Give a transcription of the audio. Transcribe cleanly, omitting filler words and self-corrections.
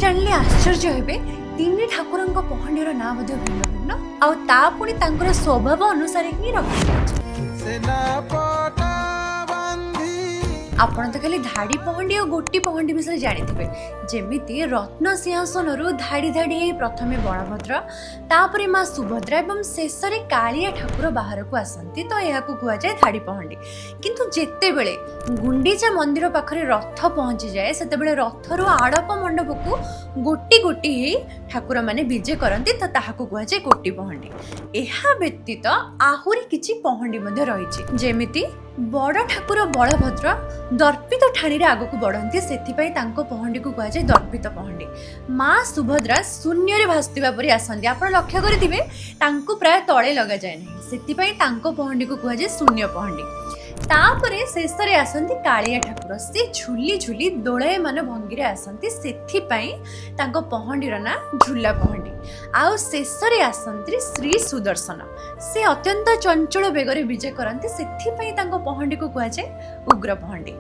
ଜାଣିଲେ ଆଶ୍ଚର୍ଯ୍ୟ ହେବେ ତିନି ଠାକୁରଙ୍କ ପହଣ୍ଡିର ନାଁ ମଧ୍ୟ ଭିନ୍ନ ଭିନ୍ନ ଆଉ ତା ପୁଣି ତାଙ୍କର ସ୍ୱଭାବ ଅନୁସାରେ ହିଁ ରଖାଯାଇଛି। ଆପଣ ତ ଖାଲି ଧାଡ଼ି ପହଣ୍ଡି ଆଉ ଗୋଟି ପହଣ୍ଡି ବିଷୟରେ ଜାଣିଥିବେ। ଯେମିତି ରତ୍ନ ସିଂହାସନରୁ ଧାଡ଼ି ଧାଡ଼ି ହେଇ ପ୍ରଥମେ ବଳଭଦ୍ର, ତାପରେ ମା ସୁଭଦ୍ରା ଏବଂ ଶେଷରେ କାଳିଆ ଠାକୁର ବାହାରକୁ ଆସନ୍ତି, ତ ଏହାକୁ କୁହାଯାଏ ଧାଡ଼ି ପହଣ୍ଡି। କିନ୍ତୁ ଯେତେବେଳେ ଗୁଣ୍ଡିଚା ମନ୍ଦିର ପାଖରେ ରଥ ପହଞ୍ଚିଯାଏ ସେତେବେଳେ ରଥରୁ ଆଡ଼ପ ମଣ୍ଡପକୁ ଗୋଟି ଗୋଟି ହେଇ ଠାକୁରମାନେ ବିଜେ କରନ୍ତି, ତ ତାହାକୁ କୁହାଯାଏ ଗୋଟି ପହଣ୍ଡି। ଏହା ବ୍ୟତୀତ ଆହୁରି କିଛି ପହଣ୍ଡି ମଧ୍ୟ ରହିଛି। ଯେମିତି ବଡ଼ ଠାକୁର ବଳଭଦ୍ର ଦର୍ପିତ ଠାଣିରେ ଆଗକୁ ବଢ଼ନ୍ତି, ସେଥିପାଇଁ ତାଙ୍କ ପହଣ୍ଡିକୁ କୁହାଯାଏ ଦର୍ପିତ ପହଣ୍ଡି। ମା ସୁଭଦ୍ରା ଶୂନ୍ୟରେ ଭାସୁଥିବା ପରି ଆସନ୍ତି, ଆପଣ ଲକ୍ଷ୍ୟ କରିଥିବେ ତାଙ୍କୁ ପ୍ରାୟ ତଳେ ଲଗାଯାଏ ନାହିଁ, ସେଥିପାଇଁ ତାଙ୍କ ପହଣ୍ଡିକୁ କୁହାଯାଏ ଶୂନ୍ୟ ପହଣ୍ଡି। ତାପରେ ଶେଷରେ ଆସନ୍ତି କାଳିଆ ଠାକୁର, ସେ ଝୁଲି ଝୁଲି ଦୋଳାୟମାନ ଭଙ୍ଗୀରେ ଆସନ୍ତି, ସେଥିପାଇଁ ତାଙ୍କ ପହଣ୍ଡିର ନାଁ ଝୁଲା ପହଣ୍ଡି। ଆଉ ଶେଷରେ ଆସନ୍ତି ଶ୍ରୀ ସୁଦର୍ଶନ, ସେ ଅତ୍ୟନ୍ତ ଚଞ୍ଚଳ ବେଗରେ ବିଜେ କରନ୍ତି, ସେଥିପାଇଁ ତାଙ୍କ ପହଣ୍ଡିକୁ କୁହାଯାଏ ଉଗ୍ର ପହଣ୍ଡି।